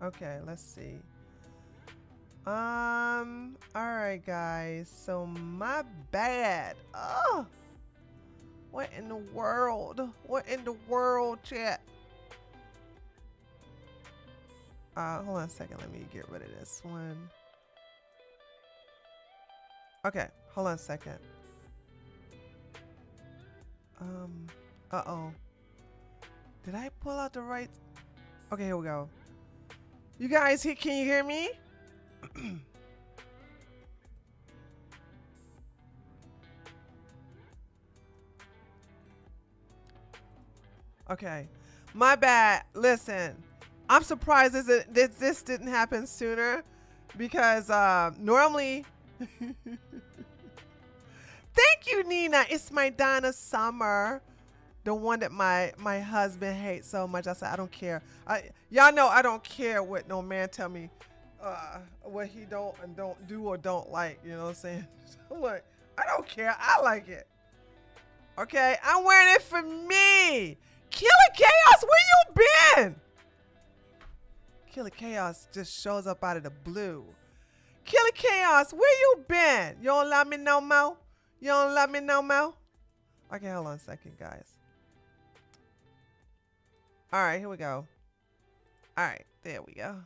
Okay, let's see. All right, guys. So my bad. Oh, what in the world? What in the world, chat? Hold on a second. Let me get rid of this one. Okay, hold on a second. Uh-oh. Did I pull out the right? Okay, here we go. You guys, can you hear me? Okay, my bad. Listen, I'm surprised this didn't happen sooner because normally. Thank you, Nina. It's my Donna Summer, the one that my husband hates so much. I said I don't care. Y'all know I don't care what no man tell me what he don't and don't do or don't like. You know what I'm saying? I'm like, I don't care. I like it. Okay, I'm wearing it for me. Killer Chaos, where you been? Killer Chaos just shows up out of the blue. Killer Chaos, where you been? You don't love me no more? You don't love me no more? Okay, hold on a second, guys. All right, here we go. All right, there we go.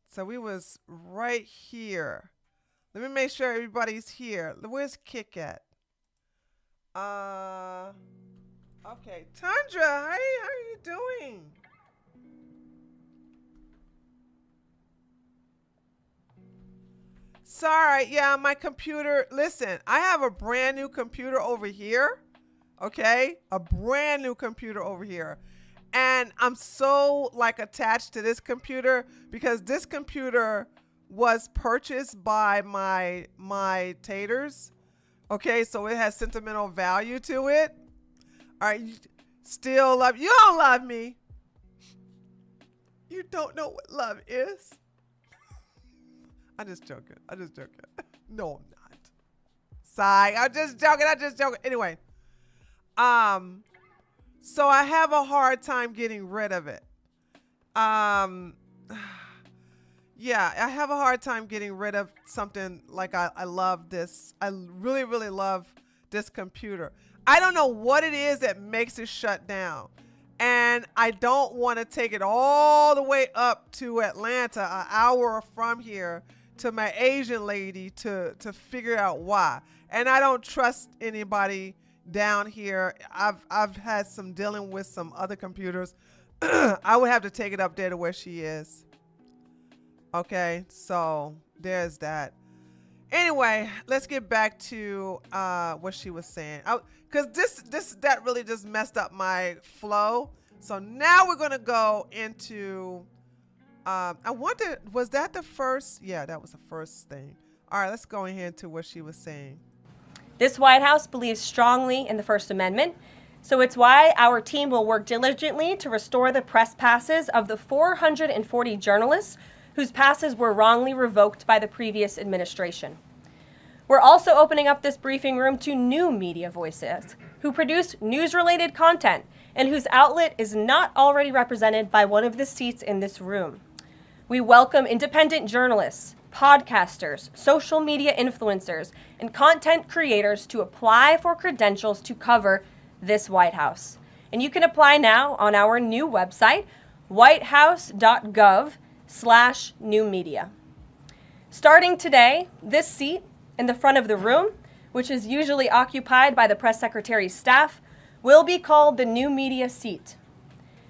So we was right here. Let me make sure everybody's here. Where's Kick at? Okay, Tundra, how you doing? Sorry, yeah, my computer. Listen, I have a brand new computer over here. Okay, a brand new computer over here. And I'm so like attached to this computer because this computer was purchased by my taters. Okay, so it has sentimental value to it. All right, you still love, you don't love me. You don't know what love is. I'm just joking. I'm just joking. No, I'm not. Sigh. I'm just joking. I'm just joking. Anyway, so I have a hard time getting rid of it. Yeah, I have a hard time getting rid of something like I love this. I really, really love this computer. I don't know what it is that makes it shut down. And I don't want to take it all the way up to Atlanta, an hour from here, to my Asian lady to figure out why. And I don't trust anybody down here. I've had some dealing with some other computers. I would have to take it up there to where she is. Okay, so there's that. Anyway, let's get back to what she was saying. Because that really just messed up my flow. So now we're gonna go into I wonder, was that the first? Yeah, that was the first thing. All right, let's go ahead to what she was saying. This White House believes strongly in the First Amendment, so it's why our team will work diligently to restore the press passes of the 440 journalists whose passes were wrongly revoked by the previous administration. We're also opening up this briefing room to new media voices who produce news-related content and whose outlet is not already represented by one of the seats in this room. We welcome independent journalists, podcasters, social media influencers, and content creators to apply for credentials to cover this White House. And you can apply now on our new website, whitehouse.gov/new media. Starting today, this seat in the front of the room, which is usually occupied by the press secretary's staff, will be called the new media seat.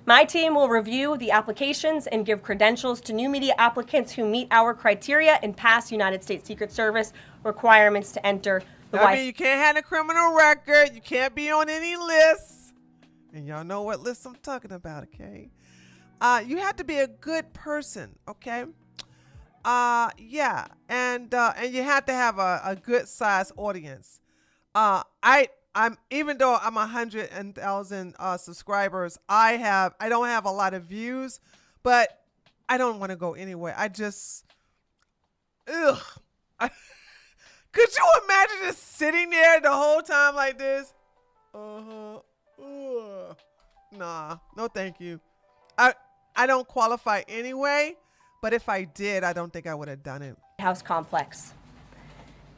My team will review the applications and give credentials to new media applicants who meet our criteria and pass United States Secret Service requirements to enter the White House. You can't have a criminal record. You can't be on any lists. And y'all know what list I'm talking about, okay? You have to be a good person, okay? Yeah, and you have to have a good size audience. I'm even though I'm 100,000 subscribers, I don't have a lot of views, but I don't want to go anywhere. Cause Could you imagine just sitting there the whole time like this? Nah, no thank you. I don't qualify anyway, but if I did, I don't think I would have done it. House complex.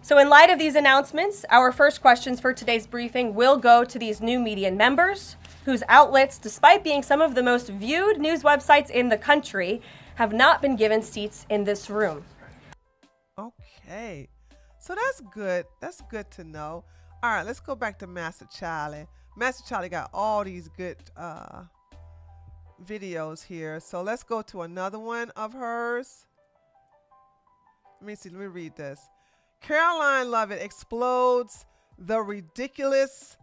So in light of these announcements, our first questions for today's briefing will go to these new media members whose outlets, despite being some of the most viewed news websites in the country, have not been given seats in this room. Okay, so that's good. That's good to know. All right, let's go back to Master Charlie. Master Charlie got all these good videos here. So let's go to another one of hers. Let me see. Let me read this. Caroline Lovett explodes the ridiculous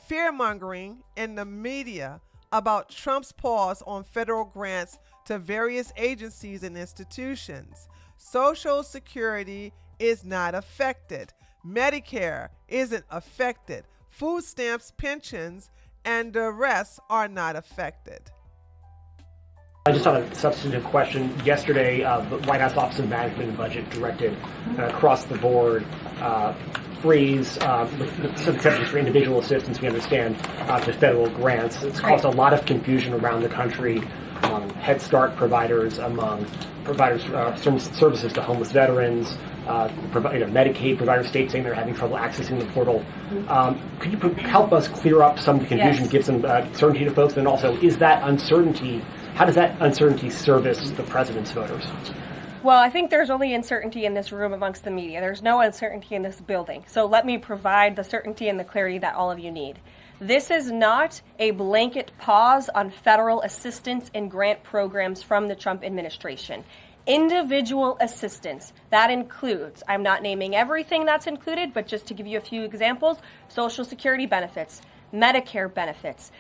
fear-mongering in the media about Trump's pause on federal grants to various agencies and institutions. Social Security is not affected. Medicare isn't affected. Food stamps, pensions, and the rest are not affected. Just on a substantive question, yesterday the White House Office of Management and Budget directed across the board freeze, some exceptions for individual assistance, we understand, to federal grants. It's caused a lot of confusion around the country among Head Start providers, among providers services to homeless veterans, Medicaid providers, states saying they're having trouble accessing the portal. Could you help us clear up some of the confusion, yes, give some certainty to folks, and also is that uncertainty, how does that uncertainty service the president's voters? Well, I think there's only uncertainty in this room amongst the media. There's no uncertainty in this building. So let me provide the certainty and the clarity that all of you need. This is not a blanket pause on federal assistance and grant programs from the Trump administration. Individual assistance, that includes, I'm not naming everything that's included, but just to give you a few examples, Social Security benefits, Medicare benefits,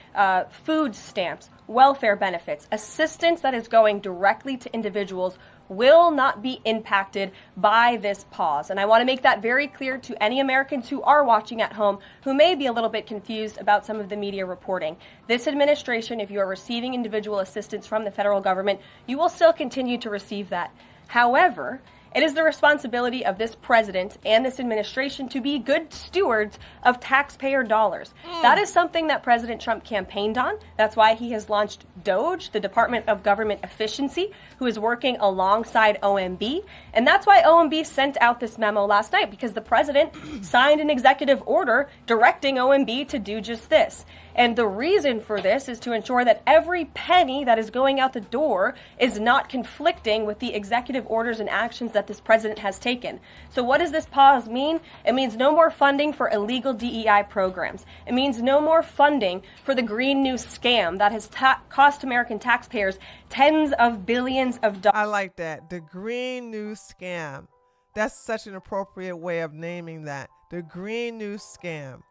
food stamps, welfare benefits, assistance that is going directly to individuals will not be impacted by this pause. And I want to make that very clear to any Americans who are watching at home who may be a little bit confused about some of the media reporting. This administration, if you are receiving individual assistance from the federal government, you will still continue to receive that. However, it is the responsibility of this president and this administration to be good stewards of taxpayer dollars. That is something that President Trump campaigned on. That's why he has launched DOGE, the Department of Government Efficiency, who is working alongside OMB. And that's why OMB sent out this memo last night, because the president signed an executive order directing OMB to do just this. And the reason for this is to ensure that every penny that is going out the door is not conflicting with the executive orders and actions that this president has taken. So what does this pause mean? It means no more funding for illegal DEI programs. It means no more funding for the Green New scam that has cost American taxpayers tens of billions of dollars. I like that. The Green New scam. That's such an appropriate way of naming that. The Green New scam.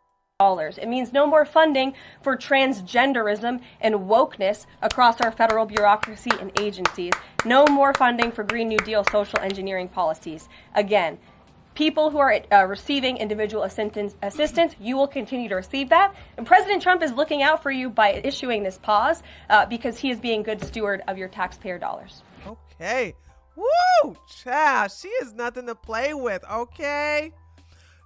It means no more funding for transgenderism and wokeness across our federal bureaucracy and agencies. No more funding for Green New Deal social engineering policies. Again, people who are receiving individual assistance, you will continue to receive that. And President Trump is looking out for you by issuing this pause because he is being good steward of your taxpayer dollars. Okay. Woo! Child, she is nothing to play with, okay?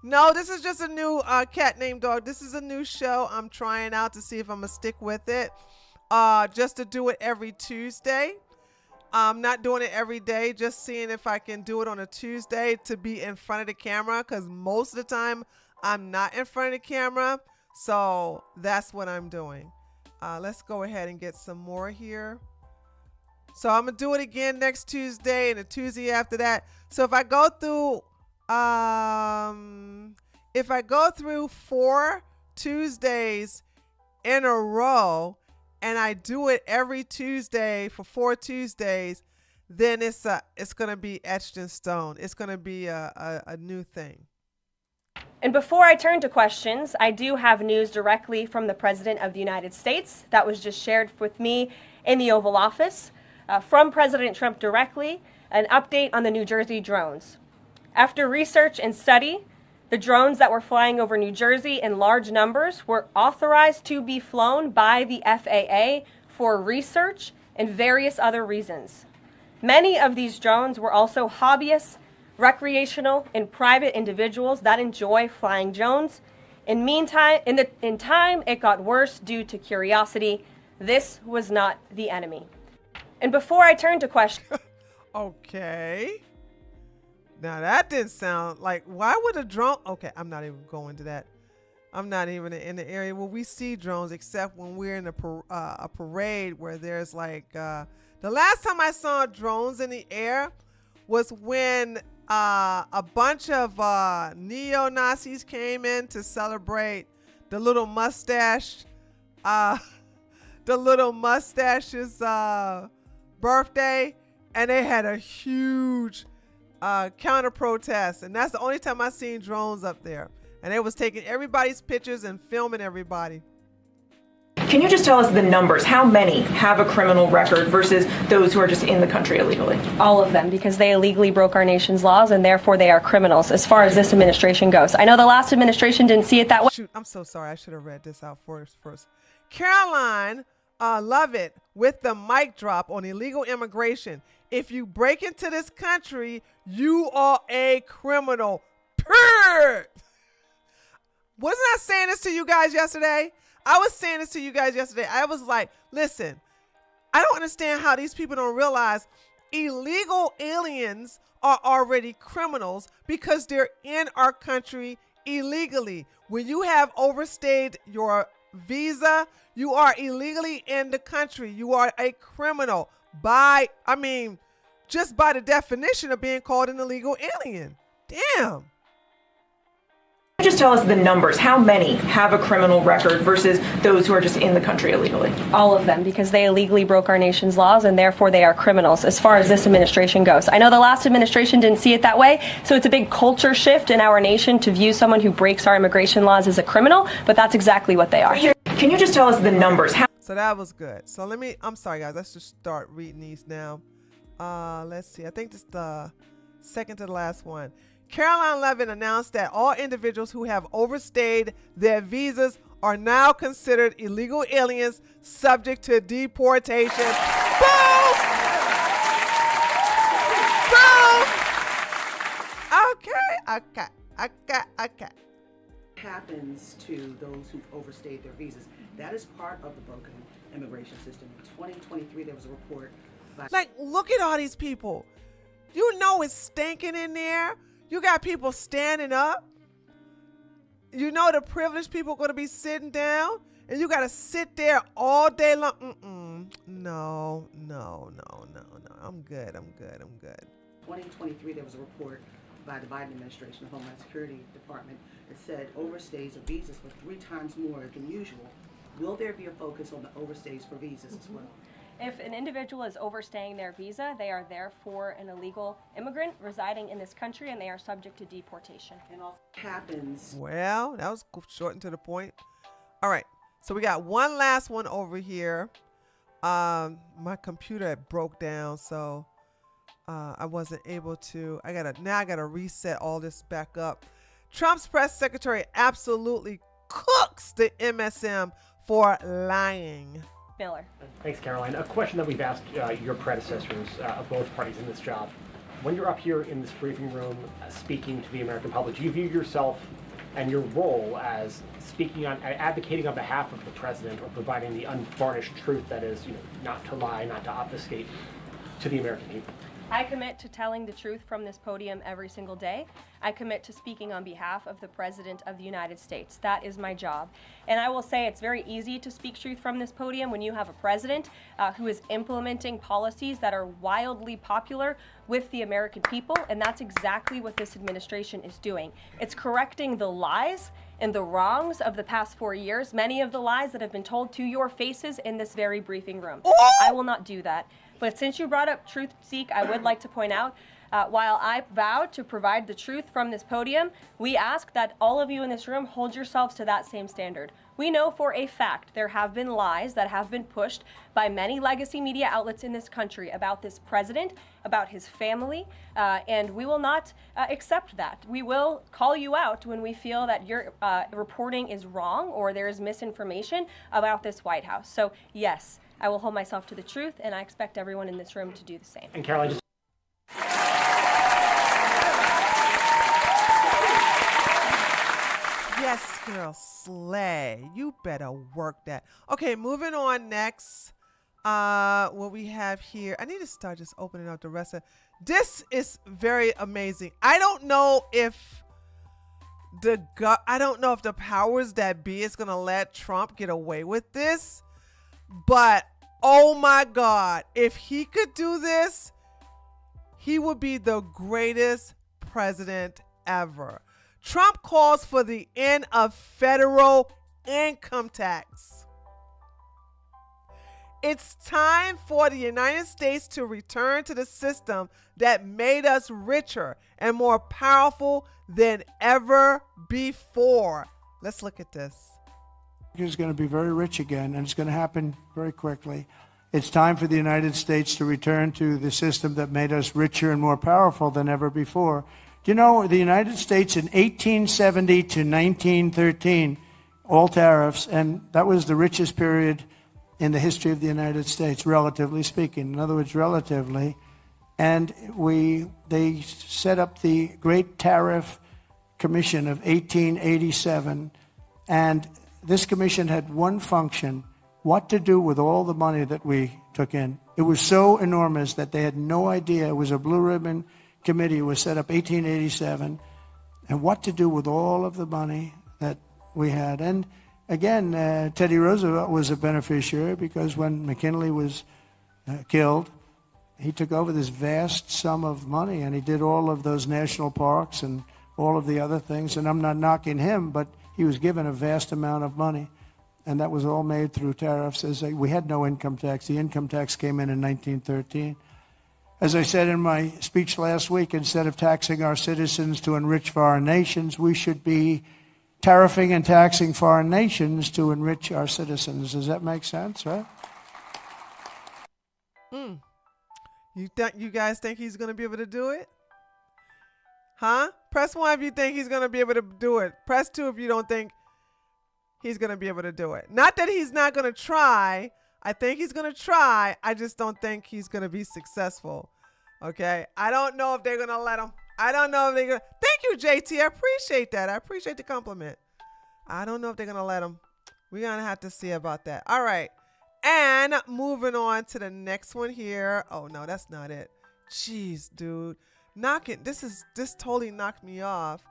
No, this is just a new cat named dog. This is a new show I'm trying out to see if I'm going to stick with it. Just to do it every Tuesday. I'm not doing it every day, just seeing if I can do it on a Tuesday to be in front of the camera, because most of the time I'm not in front of the camera. So that's what I'm doing. Let's go ahead and get some more here. So I'm going to do it again next Tuesday and the Tuesday after that. So if I go through... if I go through 4 Tuesdays in a row and I do it every Tuesday for 4 Tuesdays, then it's going to be etched in stone. It's going to be a new thing. And before I turn to questions, I do have news directly from the President of the United States that was just shared with me in the Oval Office. From President Trump directly, an update on the New Jersey drones. After research and study, the drones that were flying over New Jersey in large numbers were authorized to be flown by the FAA for research and various other reasons. Many of these drones were also hobbyists recreational and private individuals that enjoy flying drones. In time, it got worse due to curiosity. This was not the enemy. And before I turn to questions, Okay. Now that didn't sound like, why would a drone? Okay, I'm not even going to that. I'm not even in the area where we see drones, except when we're in a parade where there's like, the last time I saw drones in the air was when a bunch of neo-Nazis came in to celebrate the little mustache's birthday, and they had a huge counter protest, and that's the only time I seen drones up there, and they was taking everybody's pictures and filming everybody. Can you just tell us the numbers? How many have a criminal record versus those who are just in the country illegally? all of them, because they illegally broke our nation's laws and therefore they are criminals as far as this administration goes. I know the last administration didn't see it that way. Shoot, I'm so sorry. I should have read this out first. Caroline Lovett with the mic drop on illegal immigration. If you break into this country, you are a criminal. Period. Wasn't I saying this to you guys yesterday? I was saying this to you guys yesterday. I was like, listen, I don't understand how these people don't realize illegal aliens are already criminals because they're in our country illegally. When you have overstayed your visa, you are illegally in the country. You are a criminal just by the definition of being called an illegal alien. Damn. Can you just tell us the numbers? How many have a criminal record versus those who are just in the country illegally? All of them, because they illegally broke our nation's laws and therefore they are criminals as far as this administration goes. I know the last administration didn't see it that way, so it's a big culture shift in our nation to view someone who breaks our immigration laws as a criminal, but that's exactly what they are. Can you just tell us the numbers? So that was good. So I'm sorry guys, let's just start reading these now. Let's see, I think this is the second to the last one. Caroline Lovett announced that all individuals who have overstayed their visas are now considered illegal aliens subject to deportation. Boom! Boom! Okay. Happens to those who've overstayed their visas. That is part of the broken immigration system. In 2023, there was a report by... Like, look at all these people. You know it's stinking in there. You got people standing up. You know the privileged people are going to be sitting down, and you got to sit there all day long. No. I'm good. 2023, there was a report by the Biden administration, the Homeland Security Department, that said overstays of visas were 3 times more than usual. Will there be a focus on the overstays for visas as well? If an individual is overstaying their visa, they are therefore an illegal immigrant residing in this country and they are subject to deportation. And also happens. Well, that was short and to the point. All right, so we got one last one over here. My computer broke down, so I wasn't able to. I gotta reset all this back up. Trump's press secretary absolutely cooks the MSM for lying. Miller. Thanks, Caroline. A question that we've asked your predecessors of both parties in this job. When you're up here in this briefing room speaking to the American public, do you view yourself and your role as advocating on behalf of the president or providing the unvarnished truth that is, not to lie, not to obfuscate to the American people? I commit to telling the truth from this podium every single day. I commit to speaking on behalf of the President of the United States. That is my job. And I will say it's very easy to speak truth from this podium when you have a president who is implementing policies that are wildly popular with the American people, and that's exactly what this administration is doing. It's correcting the lies and the wrongs of the past 4 years, many of the lies that have been told to your faces in this very briefing room. I will not do that. But since you brought up Truth Seek, I would like to point out, while I vowed to provide the truth from this podium, we ask that all of you in this room hold yourselves to that same standard. We know for a fact there have been lies that have been pushed by many legacy media outlets in this country about this president, about his family, and we will not accept that. We will call you out when we feel that your reporting is wrong or there is misinformation about this White House. So yes, I will hold myself to the truth, and I expect everyone in this room to do the same. And Caroline, just Yes, girl, slay. You better work that. Okay, moving on next. What we have here. I need to start just opening up the rest of this. Is very amazing. I don't know if the powers that be is gonna let Trump get away with this, but oh my God, if he could do this, he would be the greatest president ever. Trump calls for the end of federal income tax. It's time for the United States to return to the system that made us richer and more powerful than ever before. Let's look at this. Is going to be very rich again, and it's going to happen very quickly. It's time for the United States to return to the system that made us richer and more powerful than ever before. Do you know the United States in 1870 to 1913, all tariffs, and that was the richest period in the history of the United States, relatively speaking. In other words, relatively. And they set up the Great Tariff Commission of 1887, and this commission had one function: what to do with all the money that we took in. It was so enormous that they had no idea. It was a blue ribbon committee. It was set up 1887, and what to do with all of the money that we had. And again, Teddy Roosevelt was a beneficiary, because when McKinley was killed, he took over this vast sum of money, and he did all of those national parks and all of the other things. And I'm not knocking him, but he was given a vast amount of money, and that was all made through tariffs. We had no income tax. The income tax came in 1913. As I said in my speech last week, instead of taxing our citizens to enrich foreign nations, we should be tariffing and taxing foreign nations to enrich our citizens. Does that make sense, right? You guys think he's going to be able to do it? Huh? Press 1 if you think he's going to be able to do it. Press 2 if you don't think he's going to be able to do it. Not that he's not going to try. I think he's going to try. I just don't think he's going to be successful. Okay? I don't know if they're going to let him. I don't know if they're going to. Thank you, JT. I appreciate that. I appreciate the compliment. I don't know if they're going to let him. We're going to have to see about that. All right. And moving on to the next one here. Oh, no, that's not it. Jeez, dude. This totally knocked me off.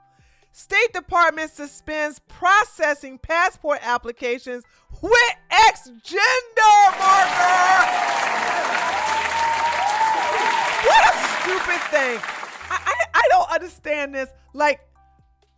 State Department suspends processing passport applications with ex-gender marker. What a stupid thing. I don't understand this. Like,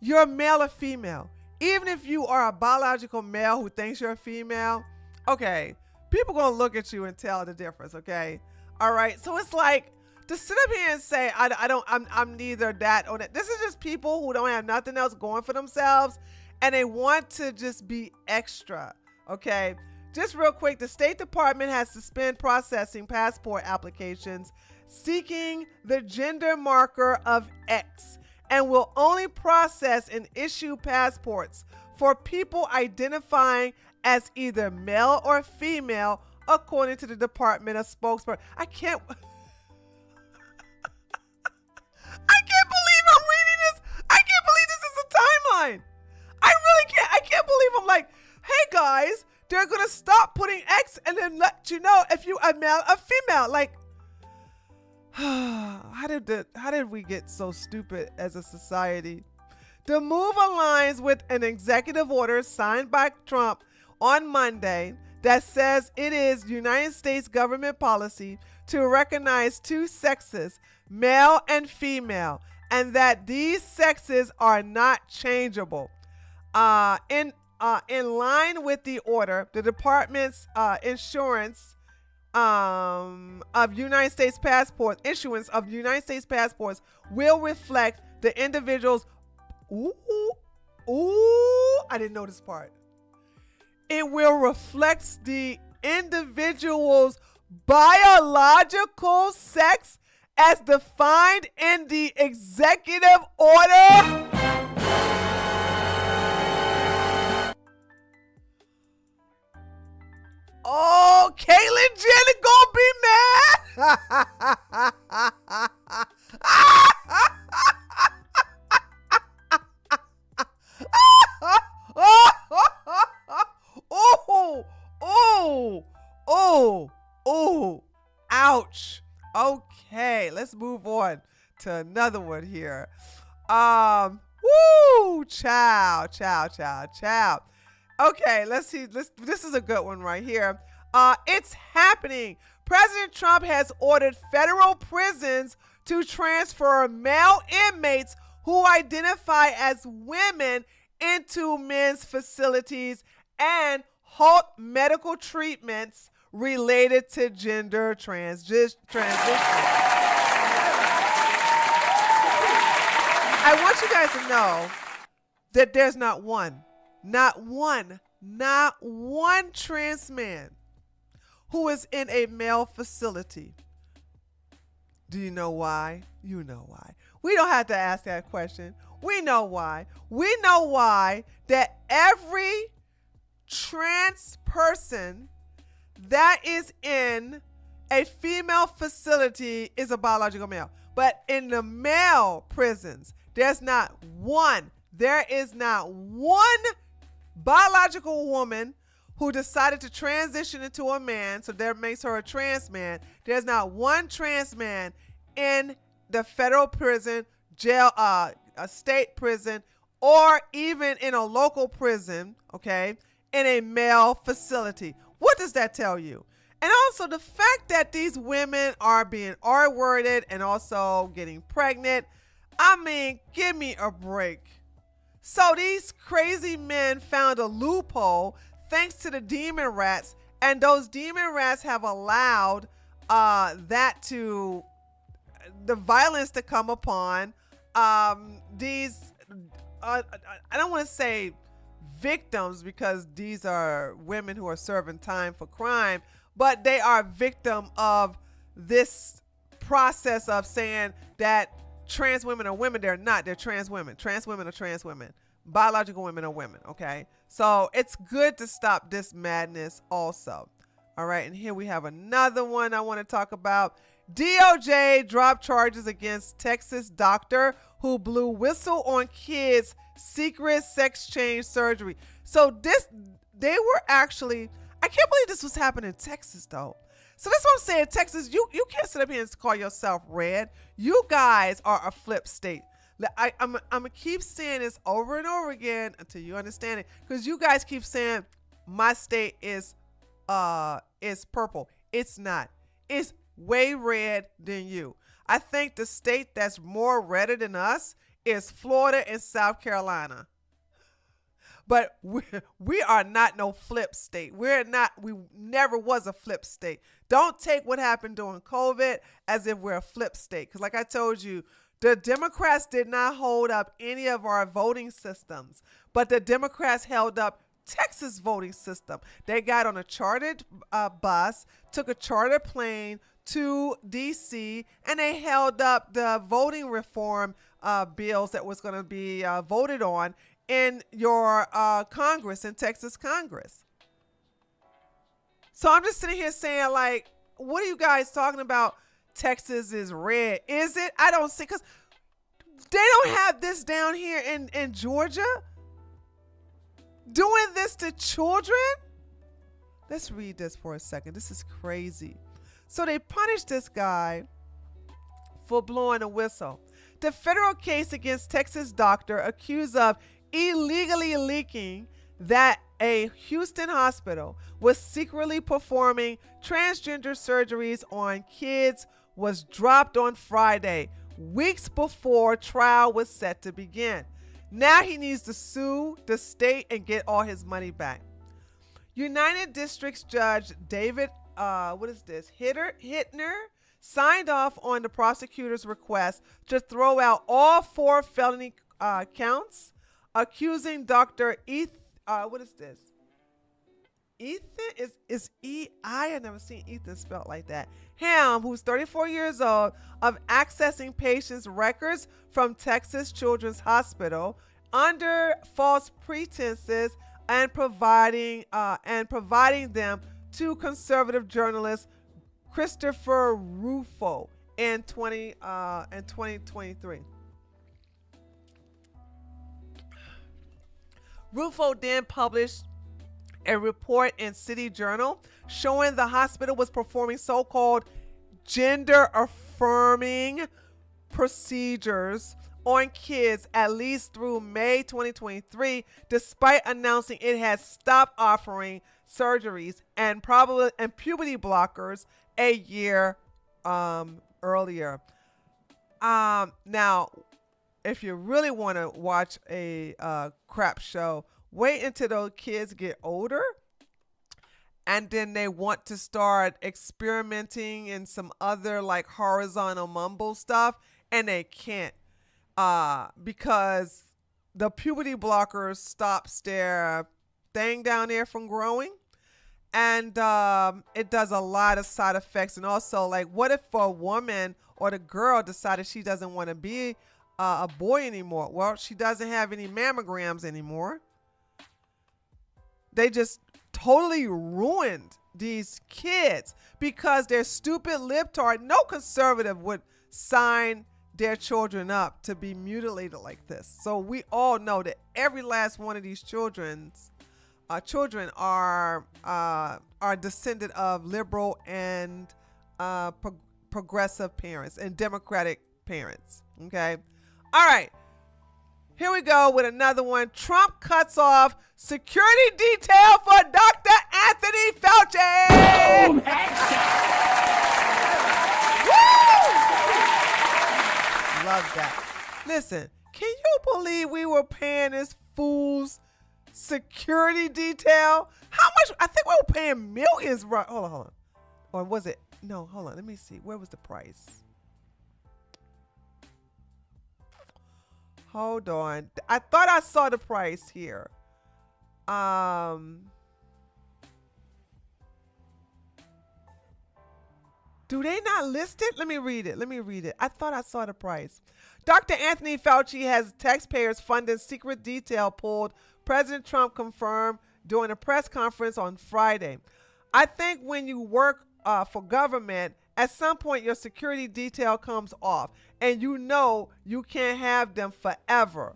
you're male or female. Even if you are a biological male who thinks you're a female, okay, people gonna look at you and tell the difference, okay? All right, so it's like, to sit up here and say, I'm neither that or that. This is just people who don't have nothing else going for themselves, and they want to just be extra, okay? Just real quick, the State Department has suspended processing passport applications seeking the gender marker of X, and will only process and issue passports for people identifying as either male or female, according to the Department of spokesperson. I can't believe I'm reading this. I can't believe this is a timeline. I really can't. I can't believe I'm like, hey guys, they're gonna stop putting X and then let you know if you are male or female. Like, how did we get so stupid as a society? The move aligns with an executive order signed by Trump on Monday that says it is United States government policy to recognize two sexes, male and female, and that these sexes are not changeable. In line with the order, the Department's issuance of United States passports will reflect the individual's. I didn't know this part. It will reflect the individual's biological sex as defined in the executive order. Oh, Caitlyn Jenner gonna be mad. to another one here. Woo! Child. Okay, let's see. This is a good one right here. It's happening. President Trump has ordered federal prisons to transfer male inmates who identify as women into men's facilities and halt medical treatments related to gender transition. I want you guys to know that there's not one trans man who is in a male facility. Do you know why? You know why. We don't have to ask that question. We know why. We know why that every trans person that is in a female facility is a biological male. But in the male prisons, there is not one biological woman who decided to transition into a man, so that makes her a trans man. There's not one trans man in the federal prison, jail, a state prison, or even in a local prison, okay, in a male facility. What does that tell you? And also the fact that these women are being R-worded and also getting pregnant. I mean, give me a break. So these crazy men found a loophole thanks to the demon rats, and those demon rats have allowed the violence to come upon these, I don't want to say victims because these are women who are serving time for crime, but they are victim of this process of saying that trans women are women. They're not. They're trans women. Trans women are trans women. Biological women are women. Okay. So it's good to stop this madness also. All right. And here we have another one I want to talk about. DOJ dropped charges against Texas doctor who blew whistle on kids' secret sex change surgery. So they were actually, I can't believe this was happening in Texas though. So that's what I'm saying. Texas, you can't sit up here and call yourself red. You guys are a flip state. I'm going to keep saying this over and over again until you understand it. Because you guys keep saying my state is purple. It's not. It's way red than you. I think the state that's more redder than us is Florida and South Carolina. But we are not no flip state. We never was a flip state. Don't take what happened during COVID as if we're a flip state. Because like I told you, the Democrats did not hold up any of our voting systems, but the Democrats held up Texas voting system. They got on a chartered bus, took a chartered plane to D.C., and they held up the voting reform bills that was going to be voted on in your Congress, in Texas Congress. So I'm just sitting here saying, like, what are you guys talking about? Texas is red. Is it? I don't see, because they don't have this down here in Georgia. Doing this to children? Let's read this for a second. This is crazy. So they punished this guy for blowing a whistle. The federal case against Texas doctor accused of illegally leaking that a Houston hospital was secretly performing transgender surgeries on kids was dropped on Friday, weeks before trial was set to begin. Now he needs to sue the state and get all his money back. United Districts Judge David, Hittner signed off on the prosecutor's request to throw out all 4 felony counts, accusing Dr. Ethan, Ethan is E-I. I've never seen Ethan spelled like that. Ham, who's 34 years old, of accessing patients' records from Texas Children's Hospital under false pretenses and providing them to conservative journalist Christopher Rufo in 2023. Rufo then published a report in City Journal showing the hospital was performing so-called gender-affirming procedures on kids at least through May 2023, despite announcing it has stopped offering surgeries and puberty blockers a year earlier. Now, if you really want to watch a crap show, wait until those kids get older, and then they want to start experimenting in some other like horizontal mumble stuff, and they can't because the puberty blockers stops their thing down there from growing, and it does a lot of side effects. And also, like, what if a woman or the girl decided she doesn't want to be a boy anymore? Well, she doesn't have any mammograms anymore. They just totally ruined these kids because they're stupid libtard. No conservative would sign their children up to be mutilated like this. So we all know that every last one of these children are descended of liberal and progressive parents and democratic parents. Okay. All right. Here we go with another one. Trump cuts off security detail for Dr. Anthony Fauci. Boom, love that. Listen, can you believe we were paying this fool's security detail? How much? I think we were paying millions. Right? Hold on. Or was it? No, hold on. Let me see. Where was the price? Hold on. I thought I saw the price here. Do they not list it? Let me read it. I thought I saw the price. Dr. Anthony Fauci has taxpayers funded secret detail pulled, President Trump confirmed during a press conference on Friday. I think when you work for government, at some point your security detail comes off, and you know you can't have them forever.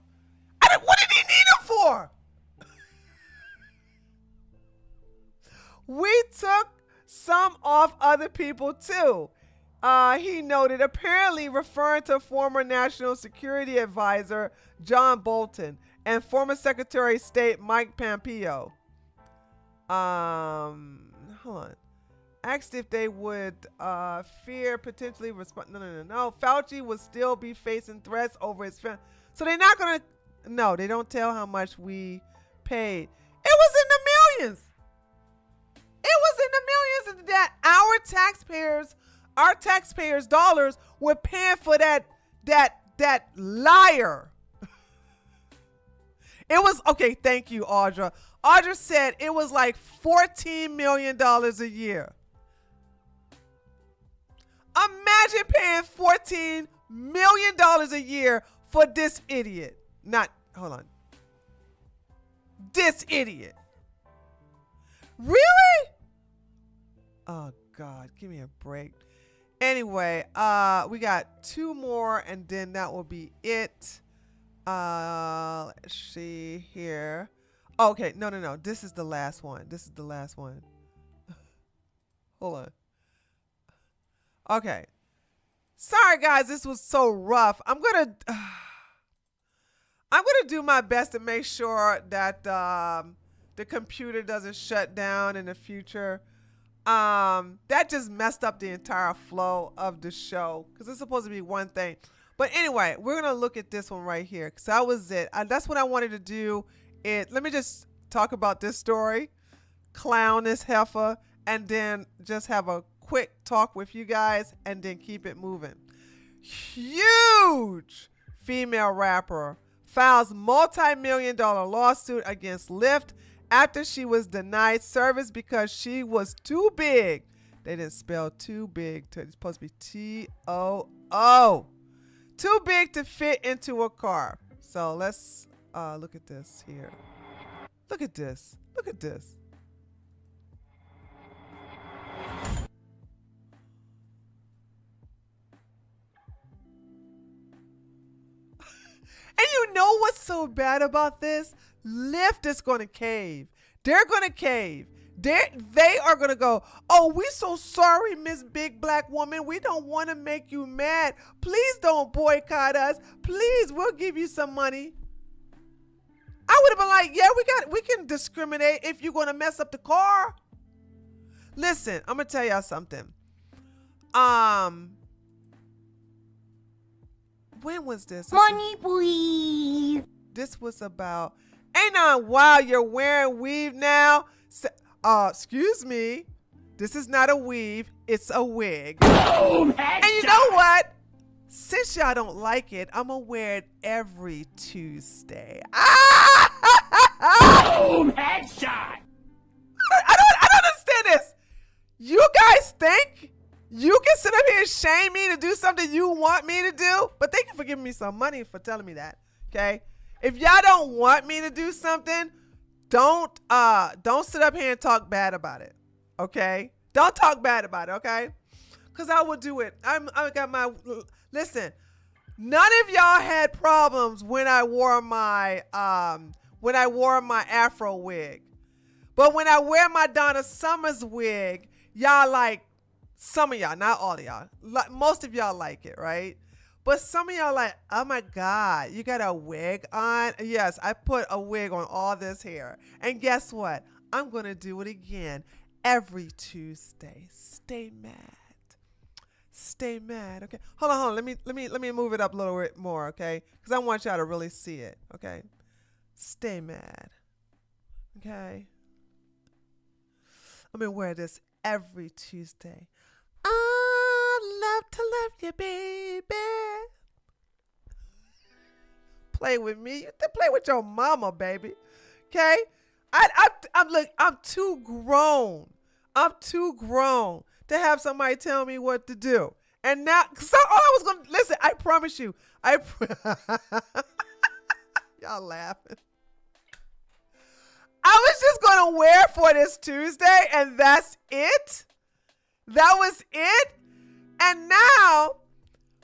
What did he need them for? We took some off other people too. He noted, apparently referring to former National Security Advisor John Bolton and former Secretary of State Mike Pompeo. Hold on. Asked if they would fear potentially respond. No. Fauci would still be facing threats over his family. So they're not going to. No, they don't tell how much we paid. It was in the millions. It was in the millions that our taxpayers' dollars were paying for that liar. It was, okay, thank you, Audra. Audra said it was like $14 million a year. Imagine paying $14 million a year for this idiot. Hold on. This idiot. Really? Oh, God, give me a break. Anyway, we got two more, and then that will be it. Let's see here. Okay, no. This is the last one. Hold on. Okay. Sorry, guys, this was so rough. I'm gonna do my best to make sure that the computer doesn't shut down in the future. That just messed up the entire flow of the show because it's supposed to be one thing. But anyway, we're gonna look at this one right here because that was it. That's what I wanted to do. Let me just talk about this story, clown this heifer, and then just have a quick talk with you guys and then keep it moving. Huge female rapper files multi-million-dollar lawsuit against Lyft after she was denied service because she was too big. They didn't spell too big. It's supposed to be T-O-O. Too big to fit into a car. So let's look at this here. Look at this. And you know what's so bad about this? Lyft is going to cave. They're going to cave. They are going to go, oh, we so sorry, Miss Big Black Woman. We don't want to make you mad. Please don't boycott us. Please, we'll give you some money. I would have been like, yeah, we can discriminate if you're going to mess up the car. Listen, I'm going to tell y'all something. When was this? Money, please. This was about, ain't on while you're wearing weave now. Excuse me. This is not a weave. It's a wig. Boom, and you know what? Since y'all don't like it, I'm going to wear it every Tuesday. Boom, headshot. I don't understand this. You guys think you can sit up here and shame me to do something you want me to do? But thank you for giving me some money for telling me that, okay? If y'all don't want me to do something, don't sit up here and talk bad about it, okay? Don't talk bad about it, okay? Because I will do it. I got my, listen, none of y'all had problems when I wore my Afro wig. But when I wear my Donna Summers wig, y'all like, some of y'all, not all of y'all, most of y'all like it, right? But some of y'all like, oh my God, you got a wig on? Yes, I put a wig on all this hair. And guess what? I'm going to do it again every Tuesday. Stay mad. Stay mad, okay? Hold on. Let me move it up a little bit more, okay? Because I want y'all to really see it, okay? Stay mad, okay? I'm going to wear this every Tuesday. I love to love you, baby. Play with me. You can play with your mama, baby. Okay? I'm too grown. I'm too grown to have somebody tell me what to do. And now, so all I was going to, listen, I promise you. Y'all laughing. I was just going to wear for this Tuesday, and that's it. That was it. And now,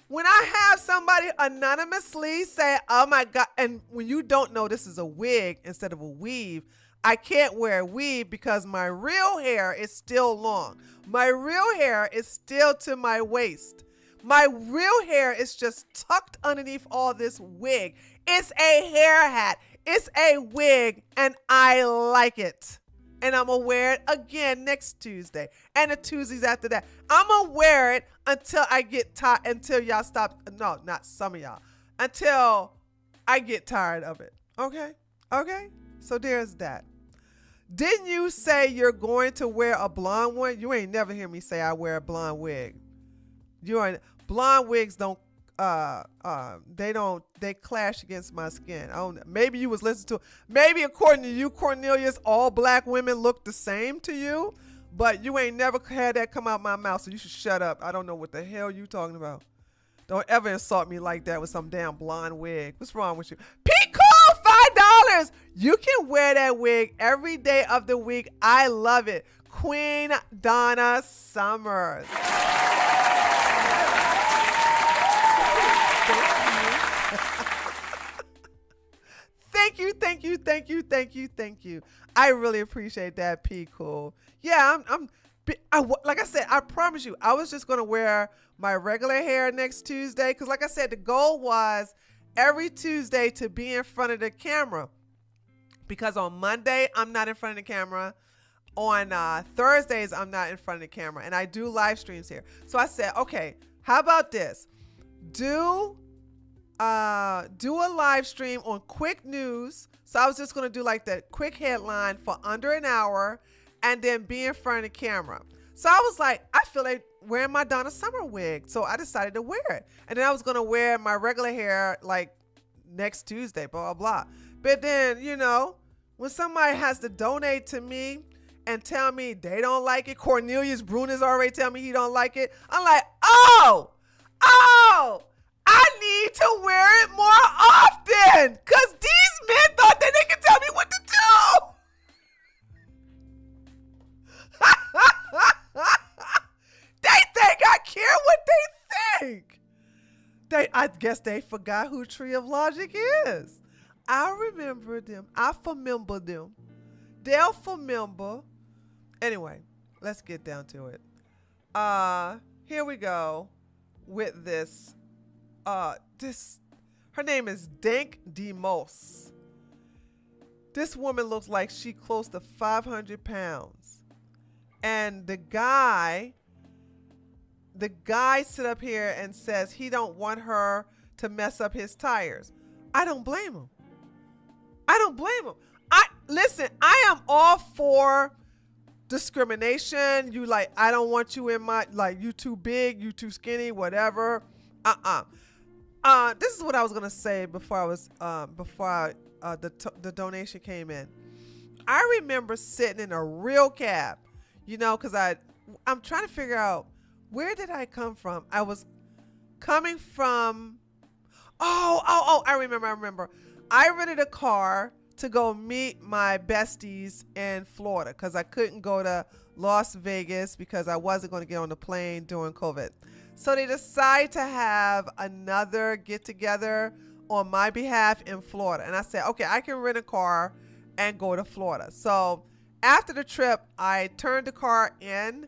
when I have somebody anonymously say, oh my God, and when you don't know this is a wig instead of a weave, I can't wear a weave because my real hair is still long. My real hair is still to my waist. My real hair is just tucked underneath all this wig. It's a hair hat. It's a wig, and I like it. And I'm going to wear it again next Tuesday. And the Tuesdays after that. I'm going to wear it until I get tired, until y'all stop. No, not some of y'all. Until I get tired of it. Okay? Okay? So there's that. Didn't you say you're going to wear a blonde one? You ain't never hear me say I wear a blonde wig. Blonde wigs don't, they clash against my skin. I don't know. Maybe you was listening to, maybe according to you, Cornelius, all black women look the same to you, but you ain't never had that come out my mouth, so you should shut up. I don't know what the hell you talking about. Don't ever insult me like that with some damn blonde wig. What's wrong with you? Cool, $5. You can wear that wig every day of the week. I love it. Queen Donna Summers. Thank you. I really appreciate that, P. Cool. Yeah, like I said, I promise you, I was just going to wear my regular hair next Tuesday because, like I said, the goal was every Tuesday to be in front of the camera because on Monday, I'm not in front of the camera. On Thursdays, I'm not in front of the camera, and I do live streams here. So I said, okay, how about this? Do a live stream on quick news. So I was just going to do like that quick headline for under an hour and then be in front of the camera. So I was like, I feel like wearing my Donna Summer wig. So I decided to wear it. And then I was going to wear my regular hair like next Tuesday, blah, blah, blah. But then, you know, when somebody has to donate to me and tell me they don't like it, Cornelius Bruner's already tell me he don't like it. I'm like, oh, I need to wear it more often because these men thought that they could tell me what to do. They think I care what they think. I guess they forgot who Tree of Logic is. I remember them. I remember them. They'll remember Anyway, let's get down to it. Here we go with this. Her name is Dank DeMos. This woman looks like she close to 500 pounds. And the guy sit up here and says he don't want her to mess up his tires. I don't blame him. Listen, I am all for discrimination. You like, I don't want you in my, like, you too big, you too skinny, whatever. This is what I was gonna say before the donation came in. I remember sitting in a real cab, because I'm trying to figure out, where did I come from? I was coming from, I remember. I rented a car to go meet my besties in Florida because I couldn't go to Las Vegas because I wasn't going to get on the plane during COVID. So they decided to have another get together on my behalf in Florida. And I said, okay, I can rent a car and go to Florida. So after the trip, I turned the car in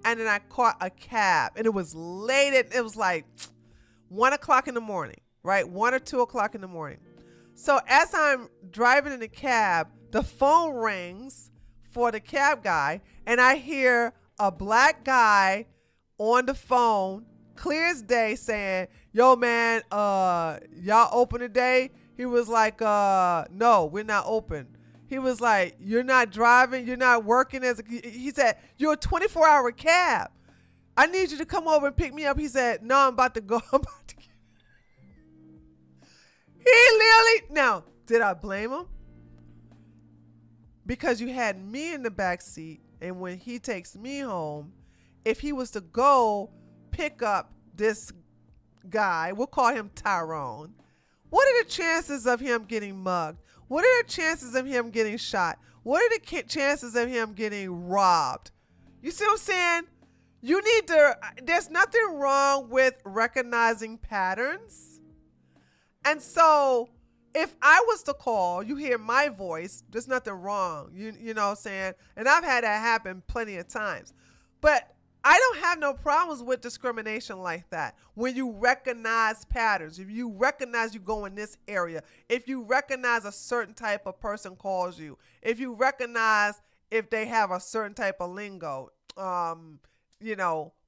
and then I caught a cab. And it was late. It was like 1 o'clock in the morning, right? 1 or 2 o'clock in the morning. So as I'm driving in the cab, the phone rings for the cab guy. And I hear a black guy on the phone, clear as day, saying, yo, man, y'all open today? He was like, no, we're not open. He was like, you're not driving, you're not working he said, you're a 24-hour cab. I need you to come over and pick me up. He said, no, I'm about to go. He literally, now, did I blame him? Because you had me in the back seat, and when he takes me home, if he was to go pick up this guy, we'll call him Tyrone, what are the chances of him getting mugged? What are the chances of him getting shot? What are the chances of him getting robbed? You see what I'm saying? There's nothing wrong with recognizing patterns. And so if I was to call, you hear my voice, there's nothing wrong. You know what I'm saying? And I've had that happen plenty of times. But I don't have no problems with discrimination like that. When you recognize patterns, if you recognize you go in this area, if you recognize a certain type of person calls you, if you recognize if they have a certain type of lingo,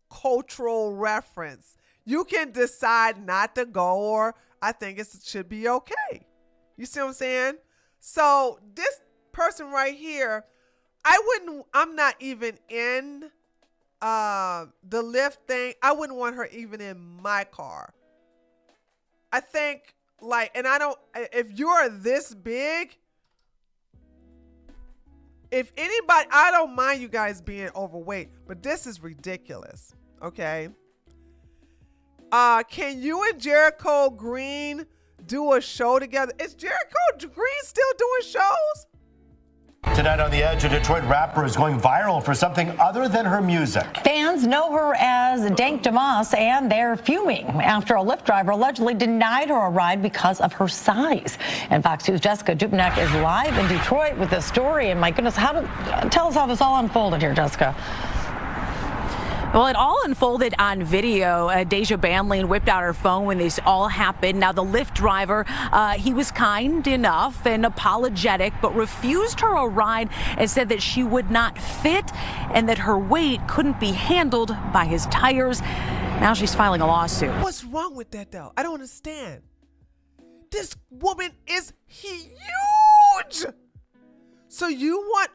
cultural reference, you can decide not to go, or I think it should be okay. You see what I'm saying? So this person right here, I'm not even in the Lyft thing. I wouldn't want her even in my car. I think if you're this big, if anybody, I don't mind you guys being overweight, but this is ridiculous. Okay. Can you and Jericho Green do a show together? Is Jericho Green still doing shows? Tonight on The Edge, a Detroit rapper is going viral for something other than her music. Fans know her as Dank DeMoss, and they're fuming after a Lyft driver allegedly denied her a ride because of her size. And Fox News' Jessica Dupnick is live in Detroit with this story. And my goodness, tell us how this all unfolded here, Jessica. Well, it all unfolded on video. Deja Banlane whipped out her phone when this all happened. Now, the Lyft driver, he was kind enough and apologetic, but refused her a ride and said that she would not fit and that her weight couldn't be handled by his tires. Now she's filing a lawsuit. What's wrong with that, though? I don't understand. This woman is huge. So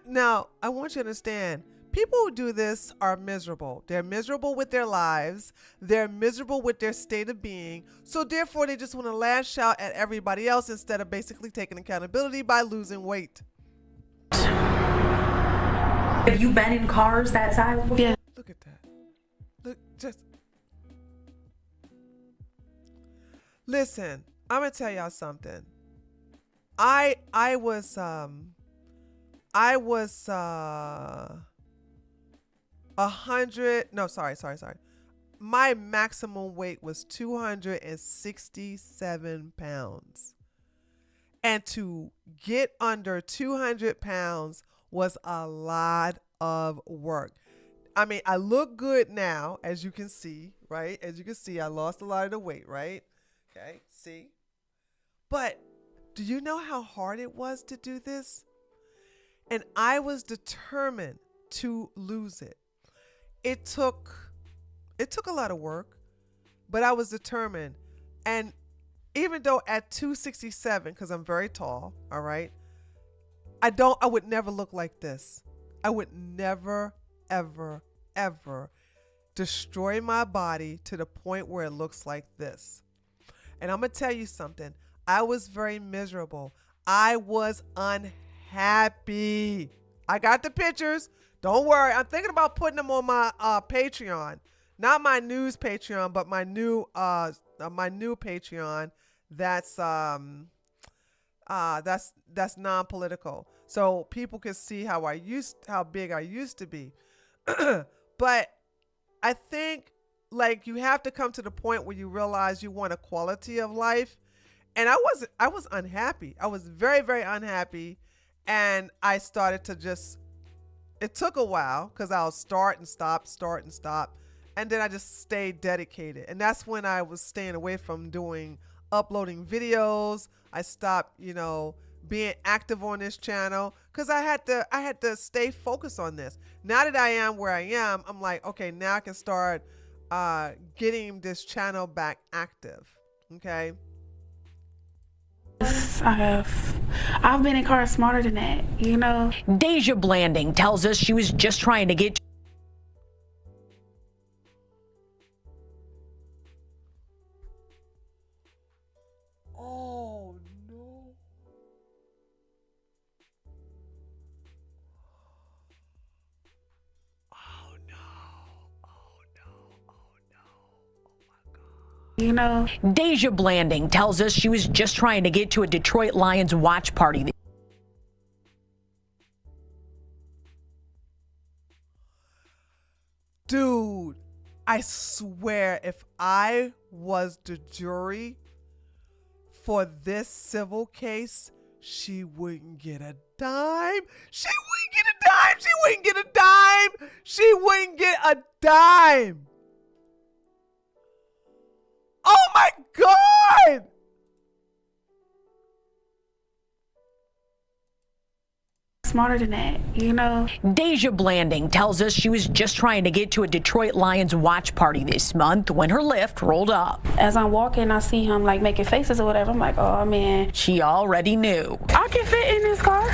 now, I want you to understand. People who do this are miserable. They're miserable with their lives. They're miserable with their state of being. So therefore, they just want to lash out at everybody else instead of basically taking accountability by losing weight. Have you been in cars that size before? Yeah. Look at that. Listen, I'm going to tell y'all something. I was 100, no, sorry. My maximum weight was 267 pounds. And to get under 200 pounds was a lot of work. I mean, I look good now, as you can see, right? As you can see, I lost a lot of the weight, right? Okay, see? But do you know how hard it was to do this? And I was determined to lose it. It took a lot of work, but I was determined. And even though at 267, because I'm very tall, all right, I would never look like this. I would never, ever, ever destroy my body to the point where it looks like this. And I'm going to tell you something. I was very miserable. I was unhappy. I got the pictures. Don't worry. I'm thinking about putting them on my Patreon. Not my news Patreon, but my new Patreon that's non-political. So people can see how big I used to be. But I think like you have to come to the point where you realize you want a quality of life. And I was unhappy. I was very, very unhappy. And I started to it took a while because I'll start and stop. And then I just stayed dedicated. And that's when I was staying away from uploading videos. I stopped, being active on this channel because I had to stay focused on this. Now that I am where I am, I'm like, okay, now I can start getting this channel back active. Okay. I've been in cars smarter than that, Deja Blanding tells us she was just trying to get Oh no. Oh no. Oh no. Oh no. Oh my God. Deja Blanding tells us she was just trying to get to a Detroit Lions watch party. Dude, I swear if I was the jury for this civil case, she wouldn't get a dime. She wouldn't get a dime. She wouldn't get a dime. She wouldn't get a dime. Oh my God. Smarter than that, Deja Blanding tells us she was just trying to get to a Detroit Lions watch party this month when her Lyft rolled up. As I'm walking, I see him like making faces or whatever. I'm like, oh man. She already knew. I can fit in this car.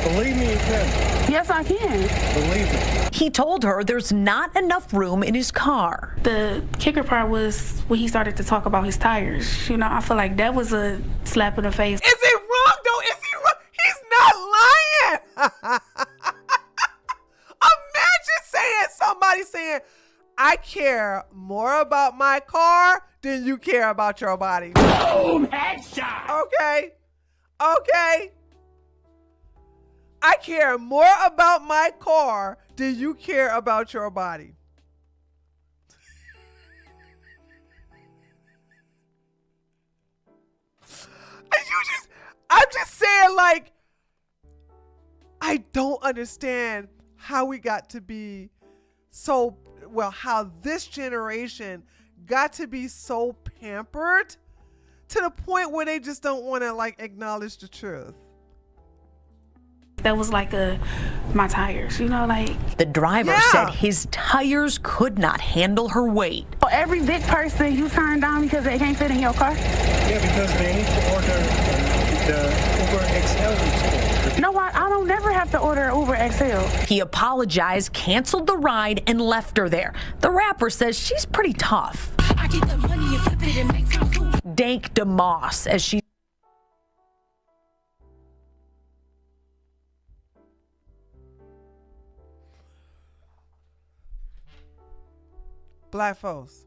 Believe me, you can. Yes, I can. Believe me. He told her there's not enough room in his car. The kicker part was when he started to talk about his tires. I feel like that was a slap in the face. Is it wrong though? Is he wrong? He's not lying. Imagine somebody saying, I care more about my car than you care about your body. Boom! Headshot! Okay. I care more about my car than you care about your body. I'm just saying, like, I don't understand how we got to be how this generation got to be so pampered to the point where they just don't want to like acknowledge the truth. That was like my tires, like. The driver said his tires could not handle her weight. Every big person you turn down because they can't fit in your car? Yeah, because they need to order the Uber XL. No, I don't never have to order Uber XL. He apologized, canceled the ride, and left her there. The rapper says she's pretty tough. I get the money and flip it and make time food. Dank DeMoss, as she Black folks,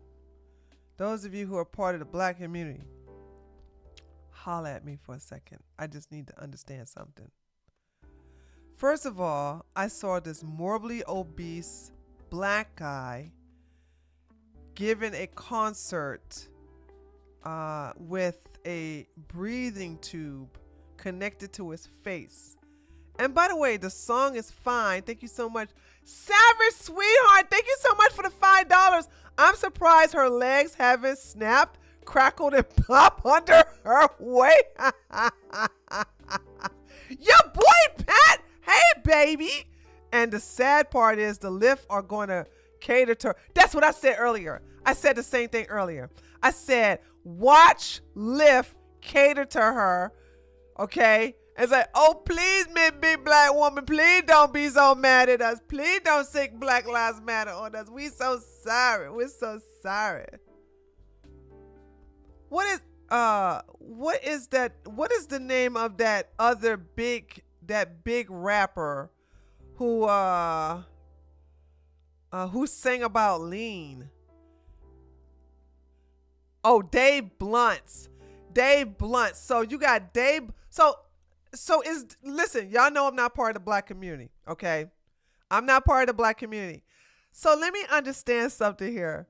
those of you who are part of the black community, holla at me for a second. I just need to understand something. First of all, I saw this morbidly obese black guy giving a concert with a breathing tube connected to his face. And by the way, the song is fine. Thank you so much. Savage Sweetheart, thank you so much for the $5. I'm surprised her legs haven't snapped, crackled, and popped under her weight. Your boy Pat, hey baby. And the sad part is the Lyft are going to cater to her. That's what I said earlier. I said the same thing earlier. I said, watch Lyft cater to her, okay? It's like, oh, please, Miss Big Black Woman, please don't be so mad at us. Please don't say Black Lives Matter on us. We so sorry. We're so sorry. What is that? What is the name of that other big rapper who sang about lean? Oh, Dave Blunt's. Dave Blunt. So you got Dave. Listen, y'all know I'm not part of the black community, okay? I'm not part of the black community. So let me understand something here.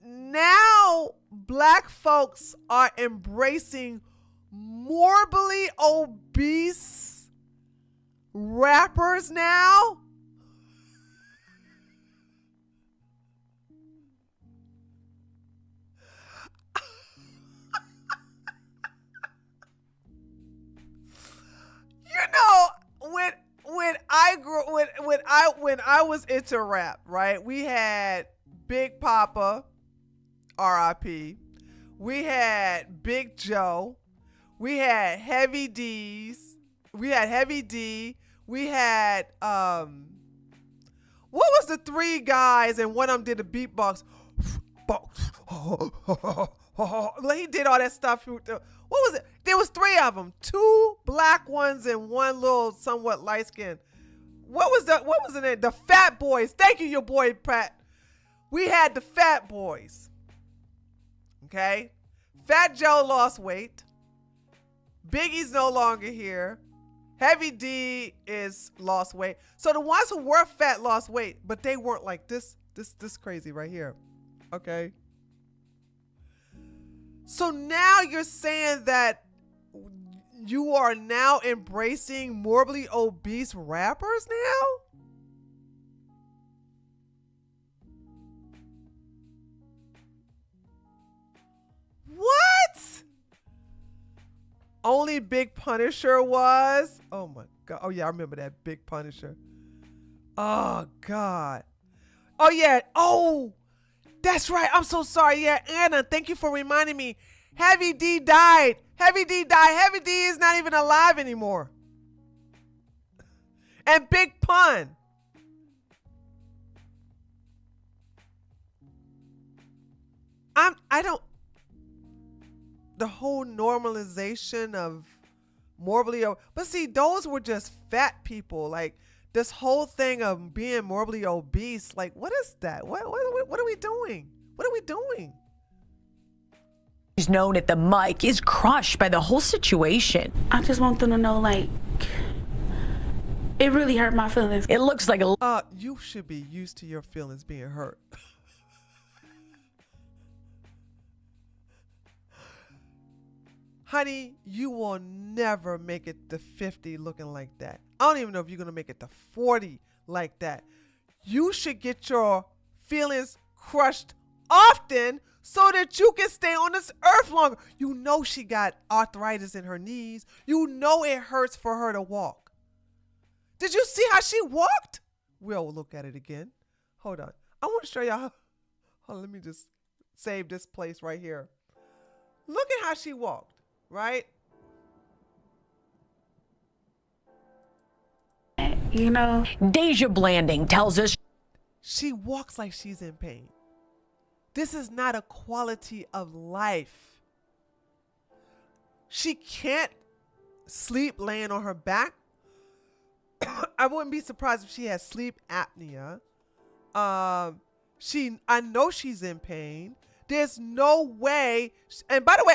Now black folks are embracing morbidly obese rappers now. You know, when I was into rap, right? We had Big Papa, R.I.P. We had Big Joe. We had Heavy D's. We had Heavy D. We had what was the three guys and one of them did the beatbox. Like he did all that stuff. What was it? There was three of them, two black ones and one little somewhat light skin. What was the name? The Fat Boys. Thank you, your boy Pat. We had the Fat Boys. Okay? Fat Joe lost weight. Biggie's no longer here. Heavy D is lost weight. So the ones who were fat lost weight, but they weren't like this crazy right here. Okay? So now you're saying that you are now embracing morbidly obese rappers now? What? Only Big Punisher was? Oh my God. Oh yeah, I remember that Big Punisher. Oh God. Oh yeah. Oh, that's right. I'm so sorry. Yeah, Anna, thank you for reminding me. Heavy D died. Heavy D died. Heavy D is not even alive anymore. And Big Pun. The whole normalization of morbidly, but see, those were just fat people. Like this whole thing of being morbidly obese, like what is that? What are we doing? What are we doing? He's known at the mic is crushed by the whole situation. I just want them to know, like, it really hurt my feelings. It looks like you should be used to your feelings being hurt. Honey, you will never make it to 50 looking like that. I don't even know if you're going to make it to 40 like that. You should get your feelings crushed often so that you can stay on this earth longer. You know she got arthritis in her knees. You know it hurts for her to walk. Did you see how she walked? We'll look at it again. Hold on. I want to show y'all. Hold on, let me just save this place right here. Look at how she walked. Right? You know, Deja Blanding tells us she walks like she's in pain. This is not a quality of life. She can't sleep laying on her back. I wouldn't be surprised if she has sleep apnea. I know she's in pain. There's no way. And by the way,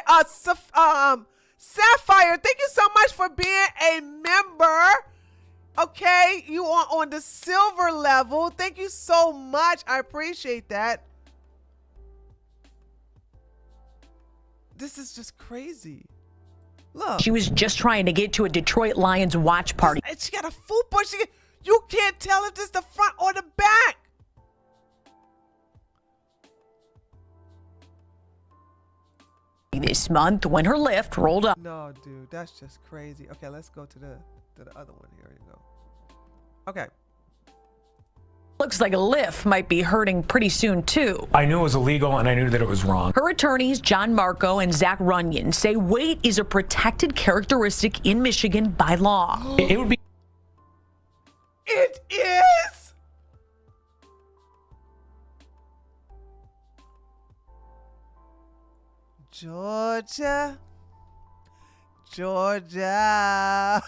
Sapphire, thank you so much for being a member. Okay, you are on the silver level. Thank you so much. I appreciate that. This is just crazy. Look. She was just trying to get to a Detroit Lions watch party. And she got a full bush. You can't tell if it's the front or the back. This month when her Lyft rolled up. No, dude, that's just crazy. Okay, let's go to the other one. Here you go. Okay. Looks like a Lyft might be hurting pretty soon, too. I knew it was illegal and I knew that it was wrong. Her attorneys, John Marco and Zach Runyon, say weight is a protected characteristic in Michigan by law. It would be. It is? Georgia. Georgia.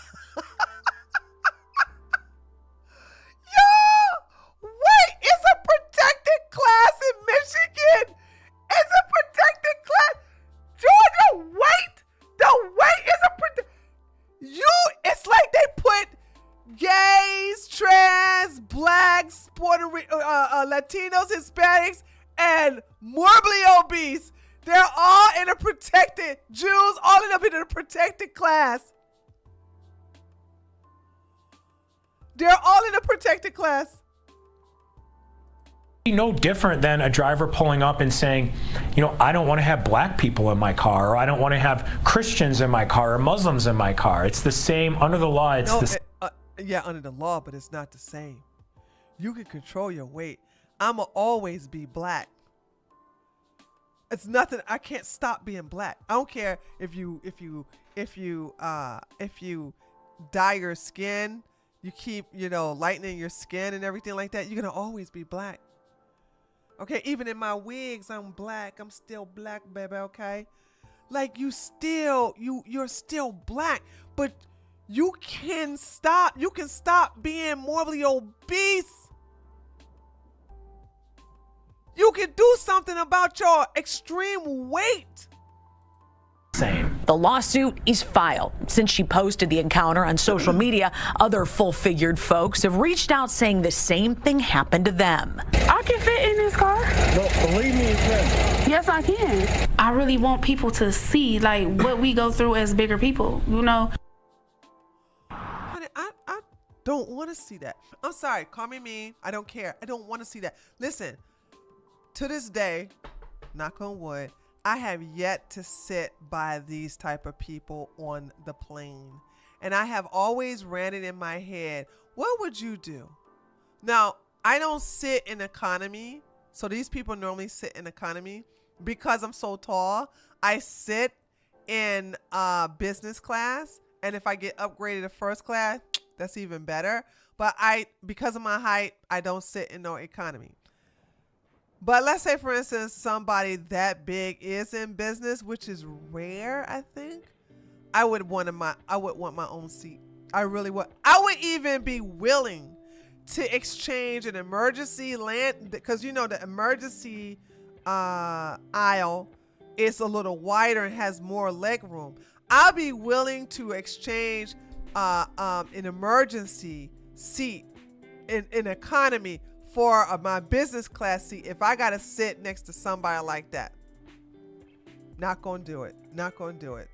Wait, it's a protected class in Michigan. It's a protected class. Georgia, wait. The wait is a protected. It's like they put gays, trans, blacks, Latinos, Hispanics, and morbidly obese. They're all in a protected, Jews all in a protected class. They're all in a protected class. No different than a driver pulling up and saying, you know, I don't want to have black people in my car, or I don't want to have Christians in my car, or Muslims in my car. It's the same under the law. It's yeah, under the law, but it's not the same. You can control your weight. I'ma always be black. It's nothing. I can't stop being black. I don't care if you dye your skin, you keep, lightening your skin and everything like that. You're gonna always be black. Okay, even in my wigs, I'm black. I'm still black, baby. Okay, like you're still black, but you can stop. You can stop being morbidly obese. You can do something about your extreme weight. Same. The lawsuit is filed. Since she posted the encounter on social media, other full-figured folks have reached out saying the same thing happened to them. I can fit in this car. No, believe me, you can. Yes, I can. I really want people to see like what we go through as bigger people, Honey, I don't want to see that. I'm sorry, call me mean. I don't care. I don't want to see that. Listen, to this day, knock on wood, I have yet to sit by these type of people on the plane. And I have always ran it in my head, what would you do? Now, I don't sit in economy. So these people normally sit in economy. Because I'm so tall, I sit in business class. And if I get upgraded to first class, that's even better. But because of my height, I don't sit in no economy. But let's say, for instance, somebody that big is in business, which is rare, I think. I would want my own seat. I really would. I would even be willing to exchange an emergency land, because the emergency aisle is a little wider and has more leg room. I'll be willing to exchange an emergency seat in economy for my business class seat if I gotta sit next to somebody like that. Not gonna do it. Not gonna do it.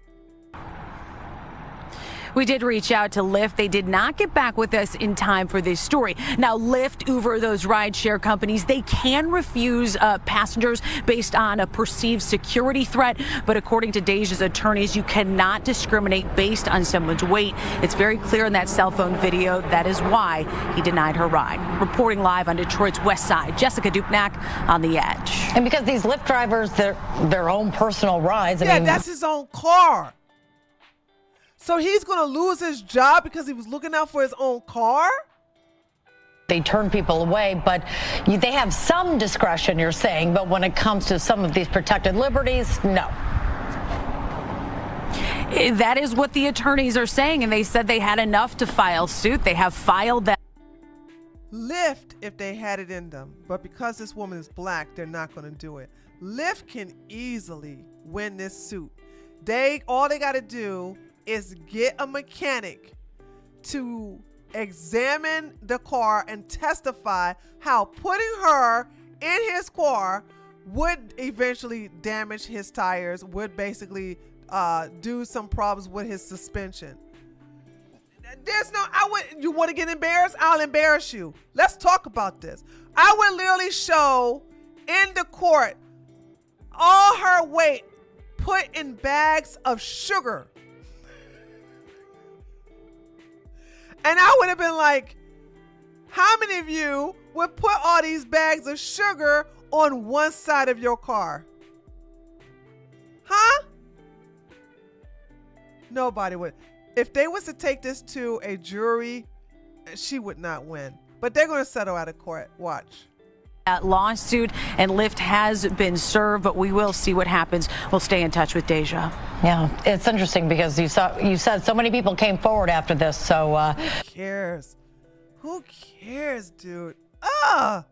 We did reach out to Lyft. They did not get back with us in time for this story. Now, Lyft, Uber, those rideshare companies, they can refuse passengers based on a perceived security threat. But according to Deja's attorneys, you cannot discriminate based on someone's weight. It's very clear in that cell phone video. That is why he denied her ride. Reporting live on Detroit's west side, Jessica Dupnack on The Edge. And because these Lyft drivers, their own personal rides. I mean, that's his own car. So he's going to lose his job because he was looking out for his own car? They turn people away, but they have some discretion, you're saying. But when it comes to some of these protected liberties, no. That is what the attorneys are saying, and they said they had enough to file suit. They have filed that. Lyft, if they had it in them, but because this woman is black, they're not going to do it. Lyft can easily win this suit. All they got to do is get a mechanic to examine the car and testify how putting her in his car would eventually damage his tires, would basically do some problems with his suspension. There's no, you want to get embarrassed? I'll embarrass you. Let's talk about this. I would literally show in the court all her weight put in bags of sugar. And I would have been like, how many of you would put all these bags of sugar on one side of your car? Huh? Nobody would. If they was to take this to a jury, she would not win. But they're going to settle out of court. Watch. That lawsuit and Lyft has been served, but we will see what happens. We'll stay in touch with Deja. Yeah, it's interesting because you said so many people came forward after this. So who cares? Who cares, dude? Ah,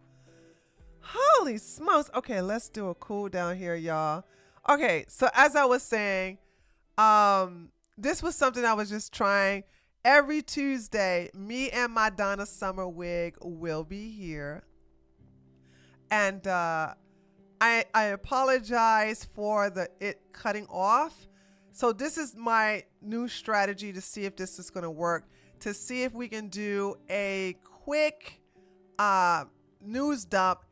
holy smokes. Okay, let's do a cool down here, y'all. Okay, so as I was saying, this was something I was just trying. Every Tuesday, me and my Donna Summer wig will be here. And I apologize for it cutting off. So this is my new strategy to see if this is going to work, to see if we can do a quick news dump.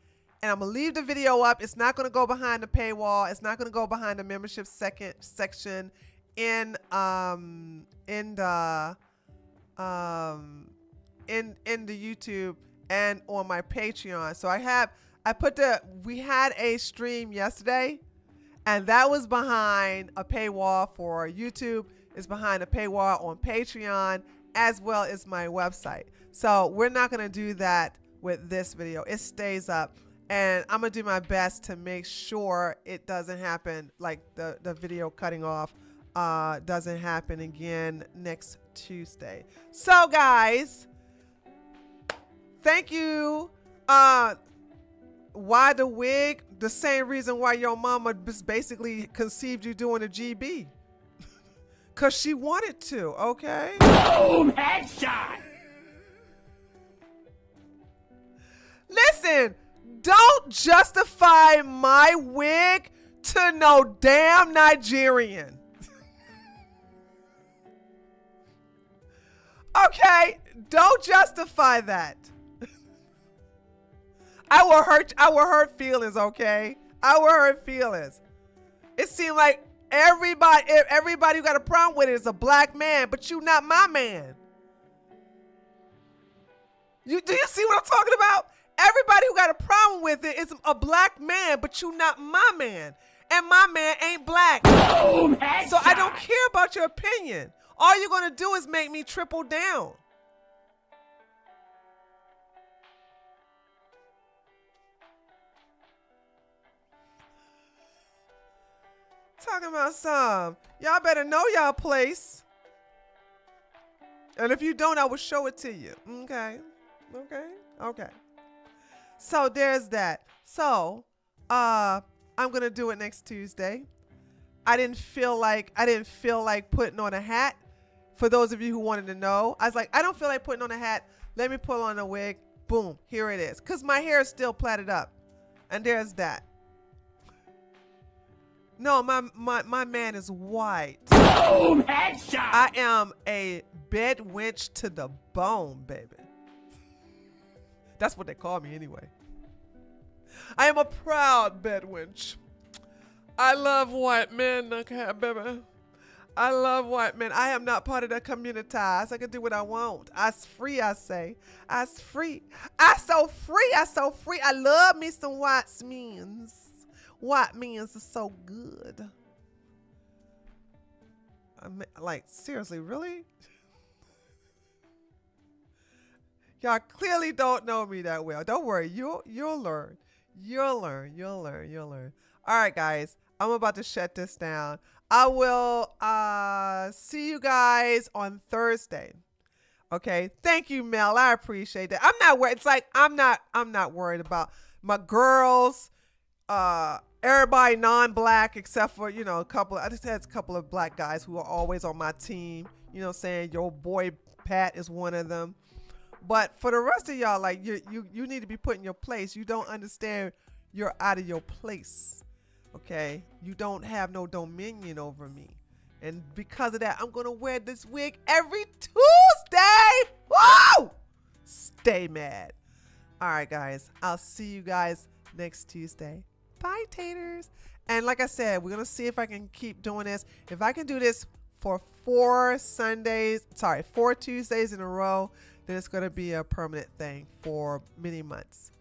And I'm going to leave the video up. It's not going to go behind the paywall. It's not going to go behind the membership section in the YouTube and on my Patreon. So we had a stream yesterday, and that was behind a paywall for YouTube. It's behind a paywall on Patreon, as well as my website. So we're not going to do that with this video. It stays up, and I'm going to do my best to make sure it doesn't happen, like the video cutting off doesn't happen again next Tuesday. So guys, thank you. Why the wig? The same reason why your mama basically conceived you doing a GB. Because she wanted to, okay? Boom! Headshot! Listen, don't justify my wig to no damn Nigerian. Okay? Don't justify that. I will hurt feelings, okay? I will hurt feelings. It seemed like everybody who got a problem with it is a black man, but you not my man. Do you see what I'm talking about? Everybody who got a problem with it is a black man, but you not my man. And my man ain't black. Boom, so I don't care about your opinion. All you're gonna do is make me triple down. Talking about some. Y'all better know y'all place. And if you don't, I will show it to you. Okay. So there's that. So I'm gonna do it next Tuesday. I didn't feel like putting on a hat. For those of you who wanted to know, I was like, I don't feel like putting on a hat. Let me put on a wig. Boom, here it is. Cause my hair is still plaited up. And there's that. No, my man is white. Boom! Headshot! I am a bed wench to the bone, baby. That's what they call me anyway. I am a proud bed wench. I love white men, okay, baby. I love white men. I am not part of that community. I can do what I want. I's free, I say. I's free. I so free. I so free. I love me some white men's. White men's is so good. I mean, like, seriously, really? Y'all clearly don't know me that well. Don't worry. You'll learn. You'll learn. All right, guys. I'm about to shut this down. I will see you guys on Thursday. Okay. Thank you, Mel. I appreciate that. I'm not worried. It's like I'm not worried about my girls. Everybody non-black except for, a couple. I just had a couple of black guys who are always on my team. You know what I'm saying? Your boy Pat is one of them. But for the rest of y'all, like you need to be put in your place. You don't understand you're out of your place. Okay? You don't have no dominion over me. And because of that, I'm going to wear this wig every Tuesday. Woo! Stay mad. All right, guys. I'll see you guys next Tuesday. Bye, taters. And like I said, we're going to see if I can keep doing this. If I can do this for 4 Tuesdays in a row, then it's going to be a permanent thing for many months.